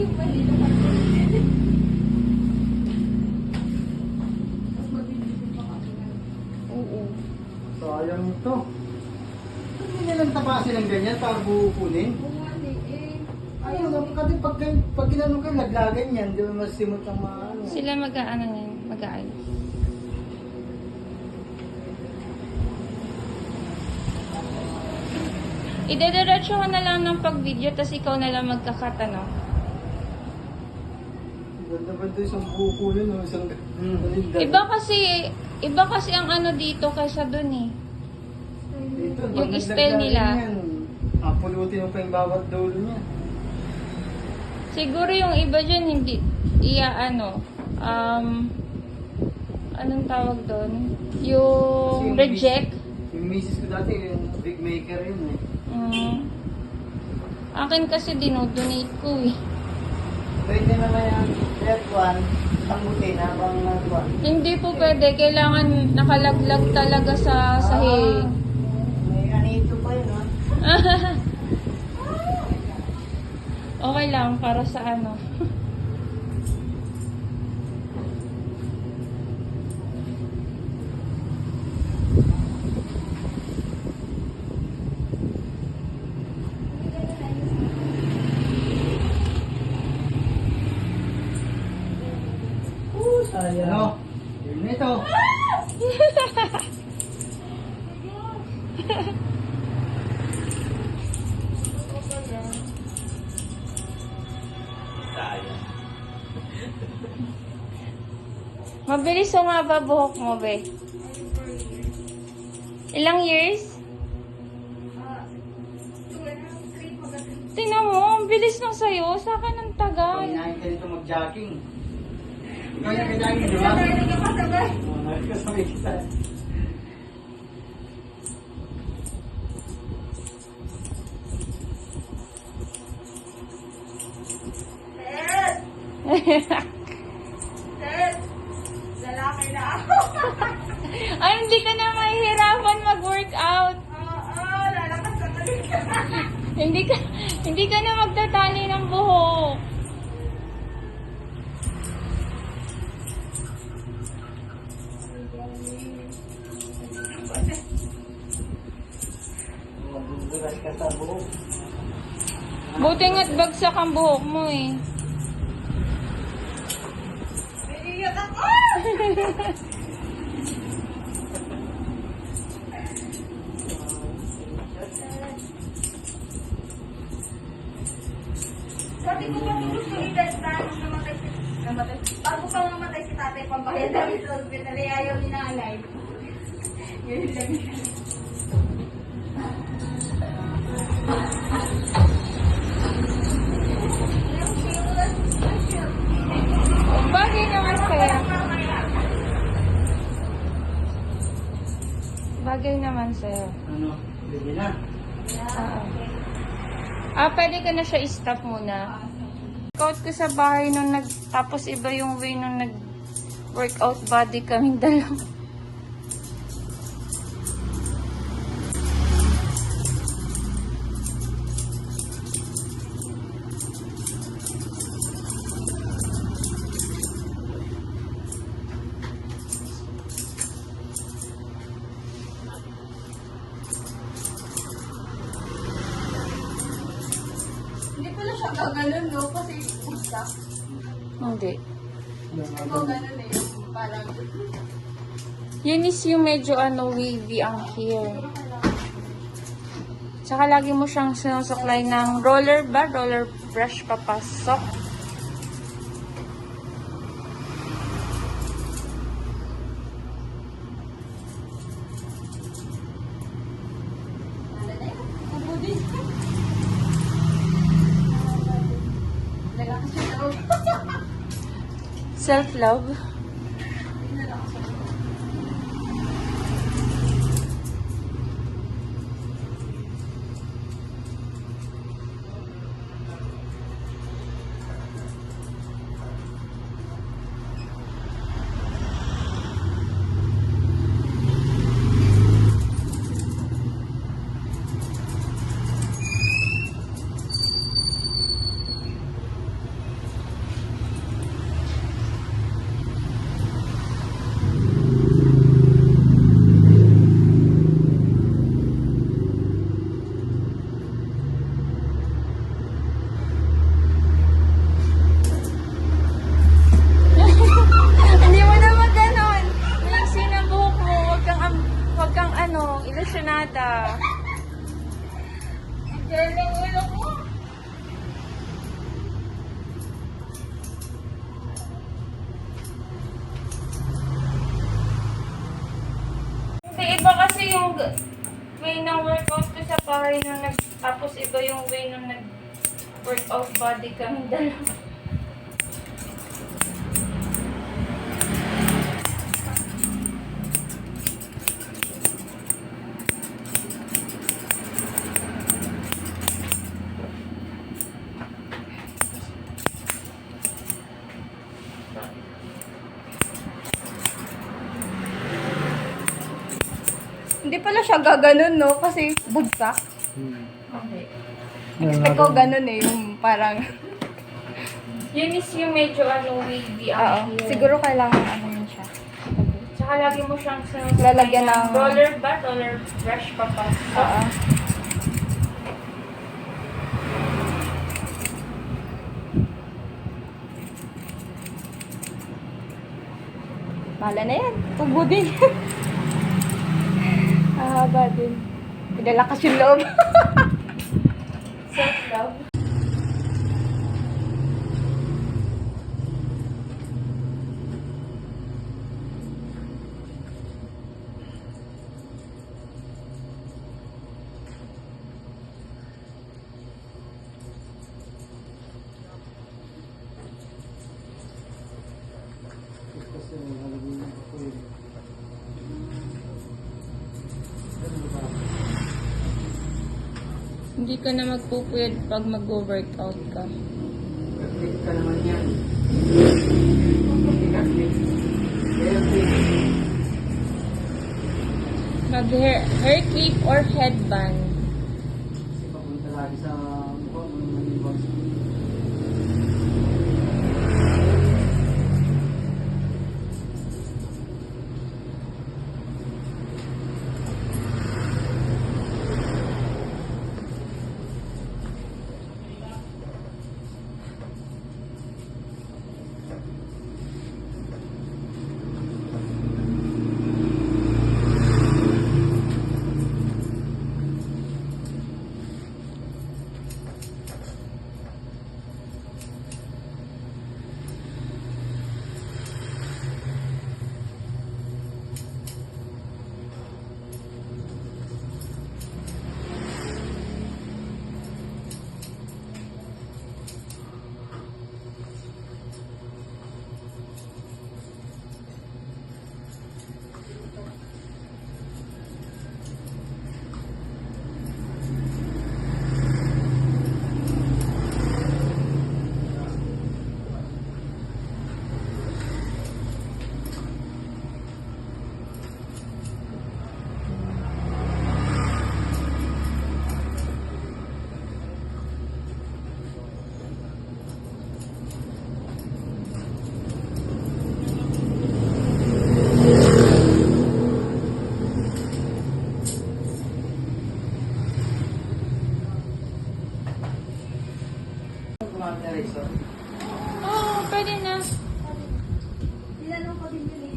yung mali na pag-ibig. Mas mabibigyan pa kami na. Oo. Sayang ito. Hindi nilang tapasin ng ganyan para bukunin. Oo nga eh. Ayun, kasi pag ginanong kayo, laglagan yan. Di ba masimot ang mga ano. Sila mag-aano yan, mag-aayos. Idediretso ka na lang ng pag-video, tas ikaw na lang magkakatanong. Ganda ba ito isang buko yun o isang Iba kasi ang ano dito kaysa dun eh. Dito, Yung pag style naglaglagan nila. yan, pulutin mo pa yung bawat dulo niya. Siguro yung iba dyan hindi, anong tawag doon? Yung Kasi reject. Yung misis ko dati, yung big maker yun eh. Akin kasi dinodonate ko eh. Pwede naman yan, that one, tambutin habang nagwan. Hindi po pwede. Kailangan nakalaglag talaga sa sahig. May anito pa yun ha. Okay lang para sa ano. Sayang. Ano? Yun ito. Mabilis o nga ba buhok mo, be? Ilang years? 2 and a half, 3 pagdating. Tingnan mo, ang bilis lang sa'yo. Sa akin ang tagal. Paginahin ka dito mag-jogging. Ikaw yung ka-jogging, di ba? Sabay nagkakasabay. Nagkasabay kita. Ted! Lalaki na ako. Ay, hindi ka na mahihirapan mag-workout. Oo, lalakas na talaga. Hindi ka na magtatali ng buhok. Magugulat ka sa buhok. Buti nga't bagsak ang buhok mo eh. Naiiyak ako! Sabi ko pa tulog yung edad na namatay. Bago pa mamatay si tatay, pambayad namin sa hospital, eh, ayaw ni nanay. Yun lang. Bagay naman sa'yo. Bagay naman sa'yo. Ano? Pwede na. Pwede ka na siya i-stop muna. Workout ko sa bahay nung tapos iba yung way nung nag-workout body kaming dalawa. Hindi pala siya gaganon, no? Kasi isa. Hindi. Ikaw ganon eh. Parang, Yun is yung medyo wavy ang hair. Tsaka lagi mo siyang sinusuklay ng roller ba? Roller brush papasok. Self-love. yung way ng workout ko sa bahay nung tapos iba yung way nung nag-workout body kami dalawa. Hindi pala siya gaganon, no? Kasi bugsak. Okay. Expect ko ganun eh, yung parang... Yun is yung medyo wavy Oo, ang here. siguro kailangan ano yun siya. Tsaka lagi mo siyang Lalagyan ng- roller ba? Roller brush pa pa. Oo. Mahala na yan. Tubo din. Haba din. Pinalakas yung loob. Self-love. Kasi nalagay na ako eh. Hindi ka na magpupuyat pag mag-workout ka. Perfect ka naman yan. Perfect. Mag-hair clip or headband. Kasi papunta lagi sa mukha mo naman yung box. Kumain na rin, sir. Oo, pwede na. Tinanong ko din yun eh.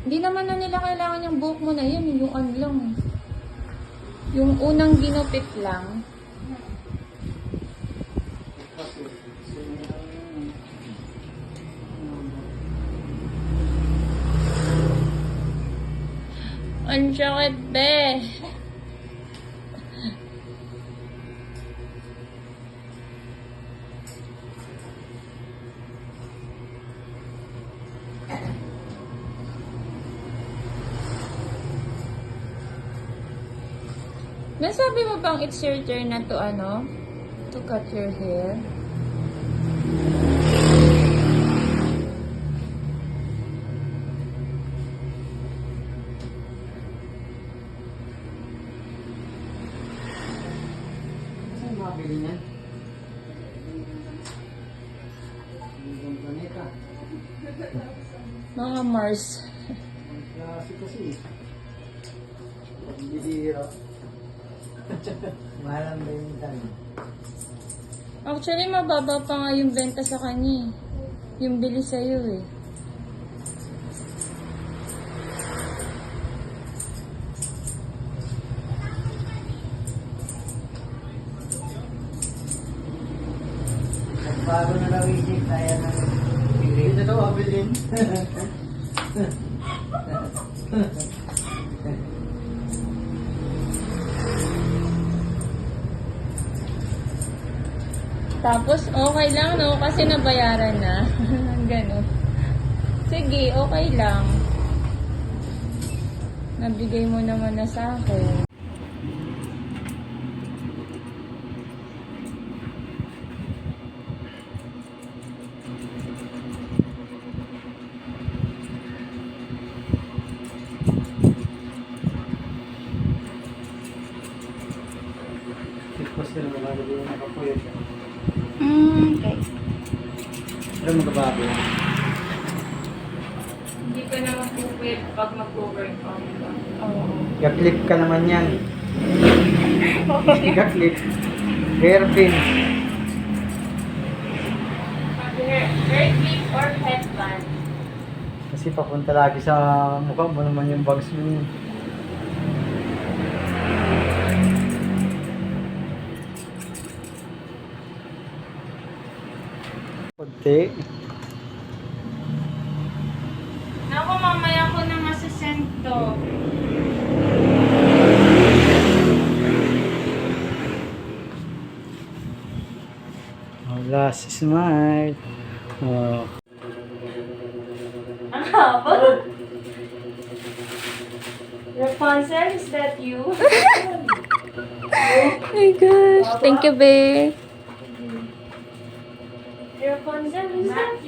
Hindi naman na nila kailangan yung buhok mo na yun. Yung ano lang. Yung unang ginupit lang. Ang sakit, be. Nasabi mo bang it's your turn na to to cut your hair? Saan makabili niyan? Ibang planeta. Mga Mars. Ang klase kasi. Bibihira. Mahal ang benta niya. Actually, mababa pa nga yung benta sa kanya eh. Yung bili sa'yo eh. At bago na raw isip, kaya na bili. ito, Abilin. Tapos, okay lang, no? Kasi nabayaran na. Ganun. Sige, okay lang. Nabigay mo naman na sa akin. Tipos ka naman ako yung nakapuyot. Okay. Pero magbabago. Hindi ka naman pupwede pag mag-workout ka. Oo. Gaklip ka naman yan. Gaklip. Hairpin. Hair clip or headband? Kasi papunta lagi sa mukha mo naman yung bags mo yun. Kunti. Naku, mamaya ko na masasend to. Oh, last smile. Oh. Ang haba. Rapunzel, is that you? Oh my gosh. Thank you, babe. Rapunzel, is that